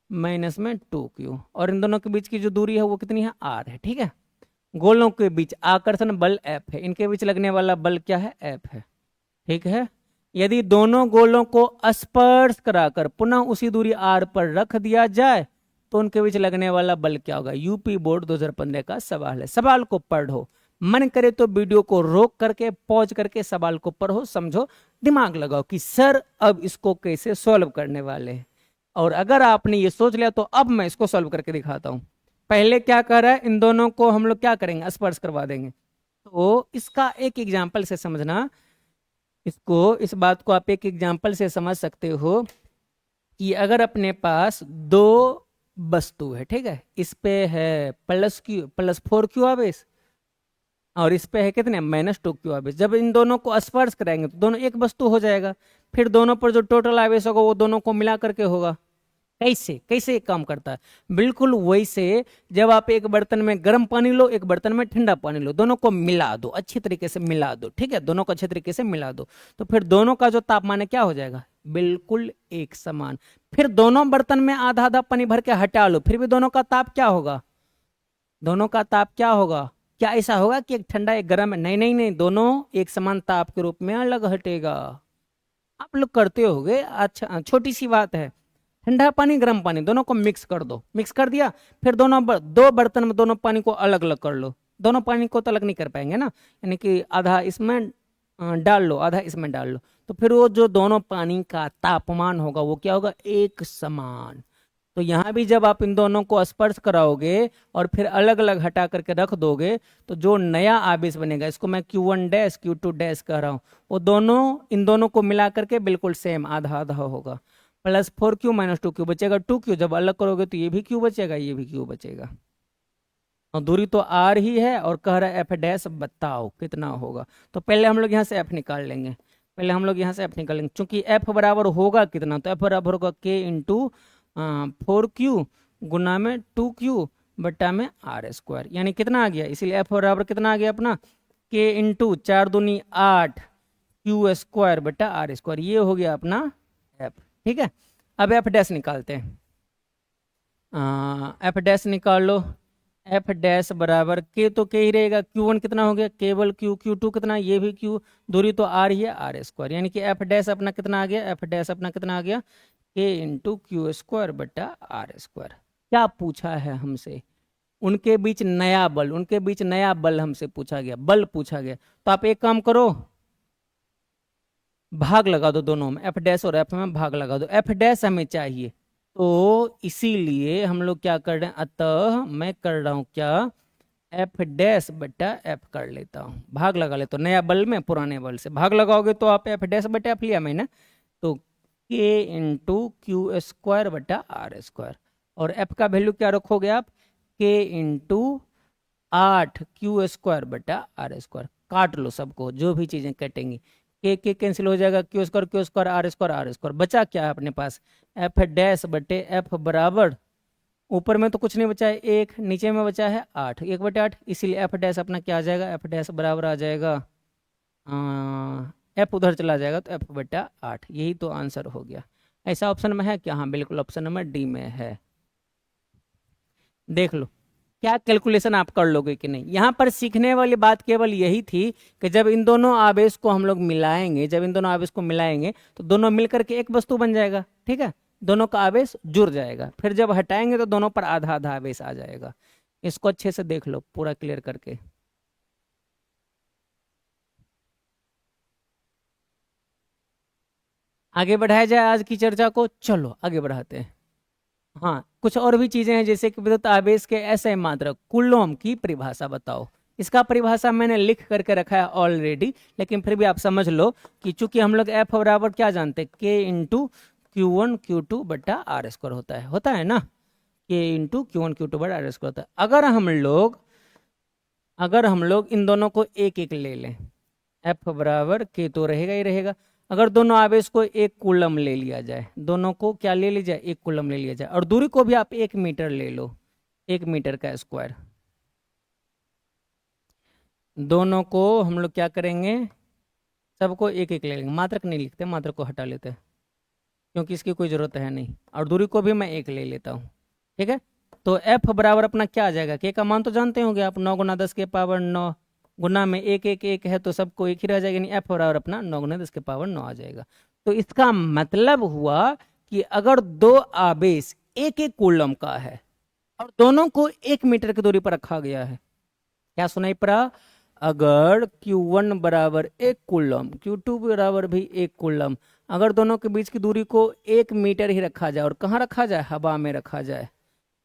माइनस में 2q। और इन दोनों के बीच की जो दूरी है वो कितनी है? r है। ठीक है, गोलों के बीच आकर्षण बल F है, इनके बीच लगने वाला बल क्या है? F है। ठीक है, यदि दोनों गोलों को स्पर्श कराकर पुनः उसी दूरी r पर रख दिया जाए तो उनके बीच लगने वाला बल क्या होगा? यूपी बोर्ड 2015 का सवाल है। सवाल को पढ़ो, मन करे तो वीडियो को रोक करके पॉज करके सवाल को पढ़ो, समझो, दिमाग लगाओ कि सर अब इसको कैसे सॉल्व करने वाले हैं। और अगर आपने ये सोच लिया तो अब मैं इसको सॉल्व करके दिखाता हूं। पहले क्या कर रहा है, इन दोनों को हम लोग क्या करेंगे? स्पर्श करवा देंगे। तो इसका एक एग्जाम्पल से समझना, इस बात को आप एक एग्जाम्पल से समझ सकते हो कि अगर अपने पास दो वस्तु है, ठीक है। इस पे है +4 क्यू आवेश और इस पे है कितने -2 क्यू आवेश। जब इन दोनों को स्पर्श कराएंगे तो दोनों एक वस्तु हो जाएगा, फिर दोनों पर जो टोटल आवेश होगा वो दोनों को मिला करके होगा। कैसे कैसे एक काम करता है, बिल्कुल वैसे जब आप एक बर्तन में गर्म पानी लो, एक बर्तन में ठंडा पानी लो, दोनों को मिला दो, अच्छी तरीके से मिला दो, ठीक है, दोनों को अच्छे तरीके से मिला दो, तो फिर दोनों का जो तापमान है क्या हो जाएगा, बिल्कुल एक समान। फिर दोनों बर्तन में आधा आधा पानी भर के हटा लो, फिर भी दोनों का ताप क्या होगा, दोनों का ताप क्या होगा। क्या ऐसा होगा कि एक ठंडा एक गर्म है, नहीं नहीं नहीं, दोनों एक समान ताप के रूप में अलग हटेगा। आप लोग करते होगे, अच्छा छोटी सी बात है, ठंडा पानी गर्म पानी दोनों को मिक्स कर दो, मिक्स कर दिया, फिर दो बर्तन में दोनों पानी को अलग अलग कर लो। दोनों पानी को तो अलग नहीं कर पाएंगे ना, यानी कि आधा इसमें डाल लो, आधा इसमें डाल लो, तो फिर वो जो दोनों पानी का तापमान होगा वो क्या होगा, एक समान। तो यहाँ भी जब आप इन दोनों को स्पर्श कराओगे और फिर अलग अलग हटा करके रख दोगे, तो जो नया आवेश बनेगा, इसको मैं Q1 डैश Q2 डैश कह रहा हूँ, वो दोनों इन दोनों को मिला करके बिल्कुल सेम आधा आधा होगा। +4 क्यू -2 क्यू बचेगा 2 क्यू, जब अलग करोगे तो ये भी क्यू बचेगा, ये भी क्यू बचेगा। और दूरी तो आर ही है और कह रहा है एफ डैश बताओ कितना होगा। तो पहले हम लोग यहाँ से एफ निकाल लेंगे, पहले हम लोग यहाँ से एफ निकाल लेंगे, चूंकि एफ बराबर होगा कितना, तो एफ बराबर होगा K × 4 क्यू गुना में 2 क्यू बट्टा में R², यानी कितना आ गया, इसीलिए एफ बराबर कितना आ गया अपना, K × 4 दूनी 8 Q² बट्टा R², ये हो गया अपना एफ, ठीक है। अब एफ डैश निकालते हैं, एफ डैश निकाल लो, एफ डैश बराबर के तो के ही रहेगा, Q1 कितना हो गया, केवल Q, Q2 कितना, ये भी Q, दूरी तो R ही है, R², यानी कि एफ डैश अपना कितना आ गया, एफ डैश अपना कितना आ गया, K × Q² बट्टा R²। क्या पूछा है हमसे, उनके बीच नया बल, उनके बीच नया बल हमसे पूछा गया, बल पूछा गया, तो आप एक काम करो, भाग लगा दो दोनों में, एफ डैश और एफ में भाग लगा दो, एफ डैश हमें चाहिए, तो इसीलिए हम लोग क्या कर रहे हैं, अतः मैं कर रहा हूं क्या, एफ डैश बट्टा एफ कर लेता हूं, भाग लगा लेता हूं, नया बल में पुराने बल से भाग लगाओगे तो आप एफ डैश बट्टा एफ लिया मैंने, तो K × Q² बट्टा R², और एफ का वैल्यू क्या रखोगे आप, K × 8 Q² बट्टा R², काट लो सबको, जो भी चीजें कटेंगी, के कैंसिल हो जाएगा, Q² R², बचा क्या है अपने पास, एफ डैश बटे एफ बराबर, ऊपर में तो कुछ नहीं बचा है 1, नीचे में बचा है 8, 1/8, इसीलिए एफ डैश अपना क्या आ जाएगा, एफ डैश बराबर आ जाएगा, एफ उधर चला जाएगा तो एफ बटा 8, यही तो आंसर हो गया। ऐसा ऑप्शन में है क्या, हाँ बिल्कुल ऑप्शन नंबर डी में है। देख लो क्या कैलकुलेशन आप कर लोगे कि नहीं। यहाँ पर सीखने वाली बात केवल यही थी कि जब इन दोनों आवेश को हम लोग मिलाएंगे, जब इन दोनों आवेश को मिलाएंगे तो दोनों मिलकर के एक वस्तु बन जाएगा, ठीक है, दोनों का आवेश जुड़ जाएगा, फिर जब हटाएंगे तो दोनों पर आधा आधा आवेश आ जाएगा। इसको अच्छे से देख लो पूरा क्लियर करके। आगे बढ़ाया जाए आज की चर्चा को, चलो आगे बढ़ाते हैं। हाँ कुछ और भी चीजें हैं, जैसे कि विद्युत आवेश के ऐसे मात्रक कूलॉम की परिभाषा बताओ। इसका परिभाषा मैंने लिख करके रखा है ऑलरेडी, लेकिन फिर भी आप समझ लो कि चूंकि हम लोग एफ बराबर क्या जानते हैं, K × Q1 Q2 बट्टा R² होता है ना, K × Q1 Q2 बट्टा R² होता है। अगर हम लोग इन दोनों को एक एक ले लें, एफ बराबर के तो रहेगा ही रहेगा, अगर दोनों आवेश को 1 कूलम ले लिया जाए, दोनों को क्या ले लिया जाए, 1 कूलम ले लिया जाए, और दूरी को भी आप 1 मीटर ले लो, 1 मीटर का स्क्वायर, दोनों को हम लोग क्या करेंगे, सबको एक एक ले लेंगे, मात्रक नहीं लिखते, मात्रक को हटा लेते हैं क्योंकि इसकी कोई जरूरत है नहीं, और दूरी को भी मैं 1 ले लेता हूँ, ठीक है। तो एफ बराबर अपना क्या आ जाएगा, के का मान तो जानते होंगे आप, 9 × 10⁻9 गुना में 1 1 1 है तो सबको एक ही रह जाएगा, एफ बराबर अपना 9 × 10⁻9 आ जाएगा। तो इसका मतलब हुआ कि अगर दो आवेश 1 1 कूलम का है और दोनों को 1 मीटर की दूरी पर रखा गया है, क्या सुनाई पड़ा, अगर Q1 बराबर 1 कूलम, Q2 बराबर भी 1 कूलम, अगर दोनों के बीच की दूरी को 1 मीटर ही रखा जाए, और कहाँ रखा जाए, हवा में रखा जाए,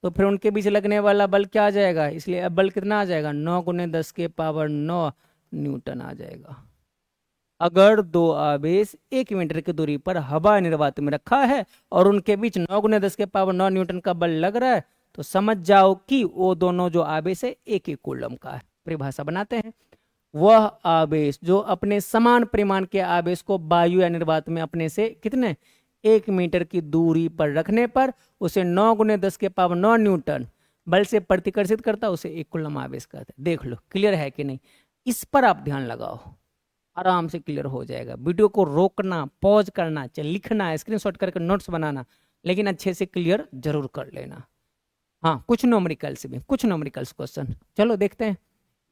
तो फिर उनके बीच लगने वाला बल क्या आ जाएगा, इसलिए अब बल कितना आ जाएगा, 9 × 10⁻9 न्यूटन आ जाएगा। अगर दो आवेश 1 मीटर की दूरी पर हवा निर्वात में रखा है और उनके बीच 9 × 10⁻⁹ न्यूटन का बल लग रहा है तो समझ जाओ कि वो दोनों जो आवेश है एक ही कूलम का है। परिभाषा बनाते हैं। वह आवेश जो अपने समान परिमाण के आवेश को वायु या निर्वात में अपने से कितने 1 मीटर की दूरी पर रखने पर उसे 9 × 10⁻⁹ न्यूटन बल से प्रतिकर्षित करता उसे एक कूलम आवेश कहते हैं। देख लो क्लियर है कि नहीं, इस पर आप ध्यान लगाओ, आराम से क्लियर हो जाएगा। वीडियो को रोकना, पॉज करना, चाहे लिखना, स्क्रीनशॉट करके नोट्स बनाना, लेकिन अच्छे से क्लियर जरूर कर लेना। हाँ, कुछ न्यूमेरिकल्स भी, कुछ न्यूमेरिकल्स क्वेश्चन चलो देखते हैं।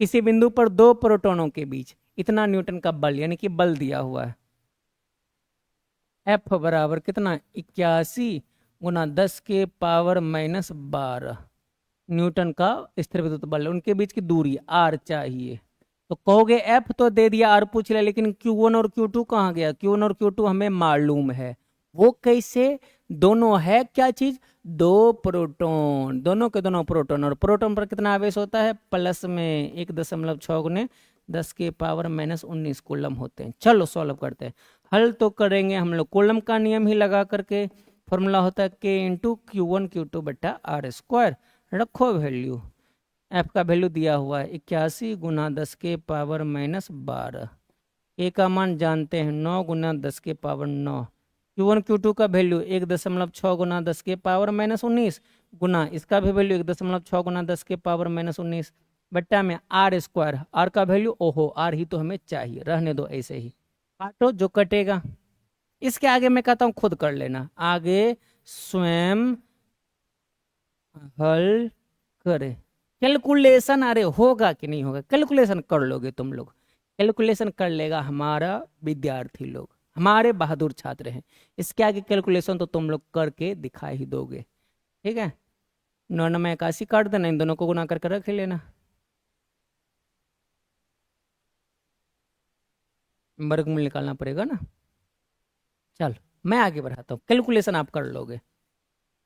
किसी बिंदु पर दो प्रोटॉनों के बीच इतना न्यूटन का बल यानी कि बल दिया हुआ है, F बराबर कितना 81 × 10⁻⁻12 न्यूटन का स्थिर विद्युत बल। उनके बीच की दूरी R चाहिए। तो कहोगे F तो दे दिया, R पूछ लिया, लेकिन Q1 और Q2 कहाँ गया? Q1 और Q2 हमें मालूम है। वो कैसे? दोनों है क्या चीज? दो प्रोटॉन, दोनों के दोनों प्रोटॉन। और प्रोटॉन पर कितना आवेश होता है? प्लस में 1.6 × 10⁻⁻19 कूलम होते हैं। चलो सॉल्व करते हैं। हल तो करेंगे हम लोग कूलम का नियम ही लगा करके। फॉर्मूला होता है K × Q1 Q2 बटा R²। रखो वैल्यू, F का वैल्यू दिया हुआ है 81 × 10⁻⁻12। A का मान जानते हैं 9 × 10⁻9। Q1 Q2 का वैल्यू 1.6 × 10⁻⁻19 गुना इसका भी वैल्यू 1.6 × 10⁻⁻19 बट्टा में R²। R का वैल्यू, ओहो R ही तो हमें चाहिए, रहने दो ऐसे ही, काटो जो कटेगा। इसके आगे मैं कहता हूं खुद कर लेना, आगे स्वयं हल करे। कैलकुलेशन, अरे होगा कि नहीं होगा? कैलकुलेशन कर लोगे तुम लोग, कैलकुलेशन कर लेगा हमारा विद्यार्थी लोग, हमारे बहादुर छात्र हैं। इसके आगे कैलकुलेशन तो तुम लोग करके दिखा ही दोगे। ठीक है, 9 9 में 81 काट देना, इन दोनों को गुना करके रख लेना, वर्गमूल निकालना पड़ेगा ना। चल मैं आगे बढ़ाता हूँ, कैलकुलेशन आप कर लोगे।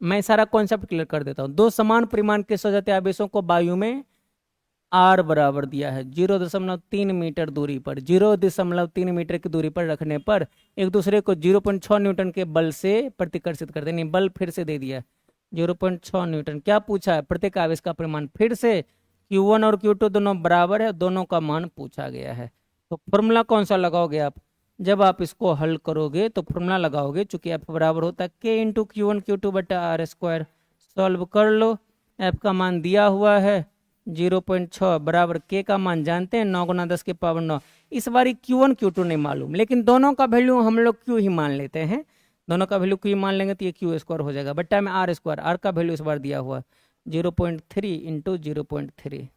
मैं सारा कॉन्सेप्ट क्लियर कर देता हूँ। दो समान परिमाण के सजातीय आवेशों को वायु में R बराबर दिया है 0.3 मीटर दूरी पर, 0.3 मीटर की दूरी पर रखने पर एक दूसरे को 0.6 न्यूटन के बल से प्रतिकर्षित करते हैं। बल फिर से दे दिया 0.6 न्यूटन। क्या पूछा है? प्रत्येक आवेश का परिमाण। फिर से Q1 और Q2 दोनों बराबर है, दोनों का मान पूछा गया है। तो फॉर्मूला कौन सा लगाओगे आप? जब आप इसको हल करोगे तो फॉर्मूला लगाओगे, चूंकि F बराबर होता है K × Q1 Q2 बटा R²। सॉल्व कर लो, F का मान दिया हुआ है 0.6 बराबर K का मान जानते हैं 9 × 10⁻9। इस बार Q1 Q2 नहीं मालूम, लेकिन दोनों का वैल्यू हम लोग Q ही मान लेते हैं। दोनों का वैल्यू Q मान लेंगे तो ये Q² हो जाएगा बट्टा में R²। R का वैल्यू इस बार दिया हुआ 0.3 × 0.3।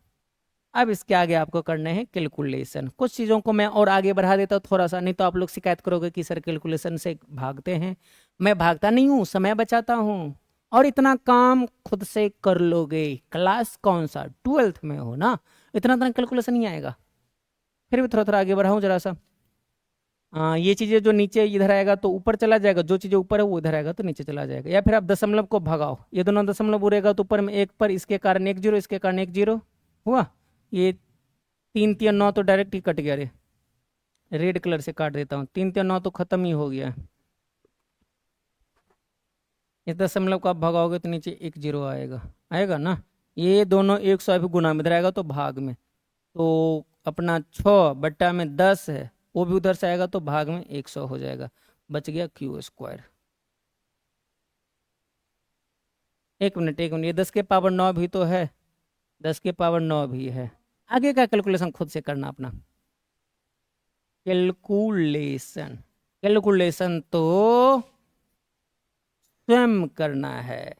अब इसके आगे आपको करने हैं कैलकुलेशन। कुछ चीज़ों को मैं और आगे बढ़ा देता हूँ थोड़ा सा, नहीं तो आप लोग शिकायत करोगे कि सर कैलकुलेशन से भागते हैं। मैं भागता नहीं हूँ, समय बचाता हूँ, और इतना काम खुद से कर लोगे। क्लास कौन सा? 12th में हो ना, इतना कैलकुलेशन नहीं आएगा। फिर भी थोड़ा थोड़ा आगे बढ़ाऊँ जरा सा। ये चीज़ें जो नीचे इधर आएगा तो ऊपर चला जाएगा, जो चीज़ें ऊपर है वो इधर आएगा तो नीचे चला जाएगा। या फिर आप दशमलव को भगाओ, ये दोनों दशमलव उड़ेगा तो ऊपर में 1 पर, इसके कारण 1 0, इसके कारण 1 0 हुआ। ये 3 3 9 तो डायरेक्ट ही कट गया रे, रेड कलर से काट देता हूँ। 3 3 9 तो खत्म ही हो गया। इस दशमलव को आप भगाओगे तो नीचे 1 0 आएगा, आएगा ना। ये दोनों 100 अभी गुना में इधर आएगा तो भाग में, तो अपना 6 बट्टा में 10 है, वो भी उधर से आएगा तो भाग में 100 हो जाएगा, बच गया Q²। 1 मिनट ये 10⁻9 भी तो है, 10⁻9 भी है। आगे का कैलकुलेशन खुद से करना अपना। कैलकुलेशन, कैलकुलेशन तो स्वयं करना है।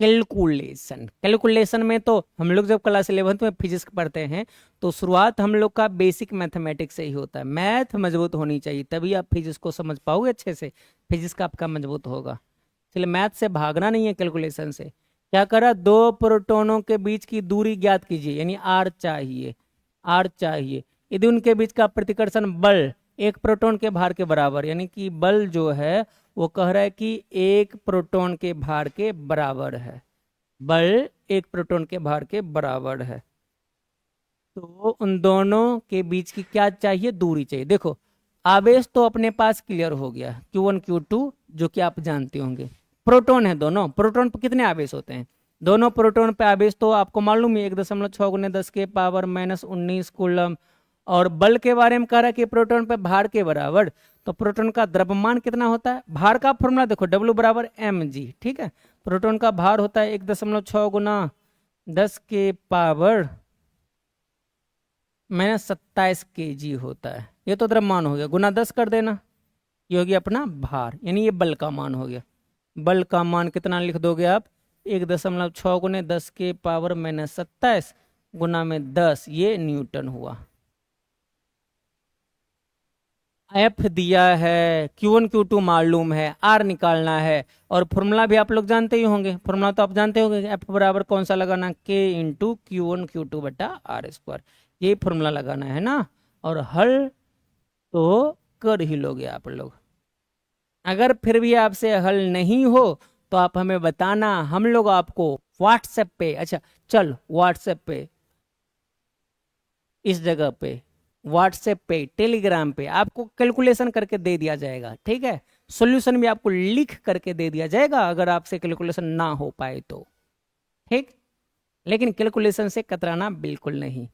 कैलकुलेशन, कैलकुलेशन में तो हम लोग जब क्लास 11th में फिजिक्स पढ़ते हैं तो शुरुआत हम लोग का बेसिक मैथमेटिक्स से ही होता है। मैथ मजबूत होनी चाहिए तभी आप फिजिक्स को समझ पाओगे अच्छे से, फिजिक्स का आपका मजबूत होगा। इसलिए मैथ से भागना नहीं है, कैलकुलेशन से। क्या करा? दो प्रोटॉनों के बीच की दूरी ज्ञात कीजिए, यानी R चाहिए, R चाहिए। यदि उनके बीच का प्रतिकर्षण बल एक प्रोटॉन के भार के बराबर, यानी कि बल जो है वो कह रहा है कि 1 प्रोटॉन के भार के बराबर है, बल 1 प्रोटॉन के भार के बराबर है। तो उन दोनों के बीच की क्या चाहिए, दूरी चाहिए। देखो आवेश तो अपने पास क्लियर हो गया, Q1 Q2 जो कि आप जानते होंगे। प्रोटॉन है दोनों, प्रोटॉन पर कितने आवेश होते हैं, दोनों प्रोटॉन पे आवेश तो आपको मालूम है 1.6 × 10⁻⁻⁰ कूलम। और बल के बारे में कह रहा है कि प्रोटॉन पे भार के बराबर, तो प्रोटॉन का द्रव्यमान कितना होता है, भार का फॉर्मूला देखो W = mg, ठीक है। प्रोटॉन का भार होता है 1.6 × 10⁻⁻27 kg होता है। ये तो द्रव्यमान हो गया, गुना 10 कर देना, ये हो गया अपना भार, यानी ये बल का मान हो गया। बल का मान कितना लिख दोगे आप, 1.6 × 10⁻⁻27 गुना में 10, ये न्यूटन हुआ। एफ दिया है, Q1 Q2 मालूम है, आर निकालना है, और फॉर्मूला भी आप लोग जानते ही होंगे, फॉर्मूला तो आप जानते होंगे, एफ बराबर कौन सा लगाना, K × Q1 Q2 बटा R², यही फॉर्मूला लगाना है ना। और हल तो कर ही लोगे आप लोग। अगर फिर भी आपसे हल नहीं हो तो आप हमें बताना, हम लोग आपको व्हाट्सएप पे, अच्छा चल व्हाट्सएप पे, इस जगह पे व्हाट्सएप पे, टेलीग्राम पे आपको कैलकुलेशन करके दे दिया जाएगा, ठीक है। सॉल्यूशन भी आपको लिख करके दे दिया जाएगा अगर आपसे कैलकुलेशन ना हो पाए तो, ठीक। लेकिन कैलकुलेशन से कतराना बिल्कुल नहीं।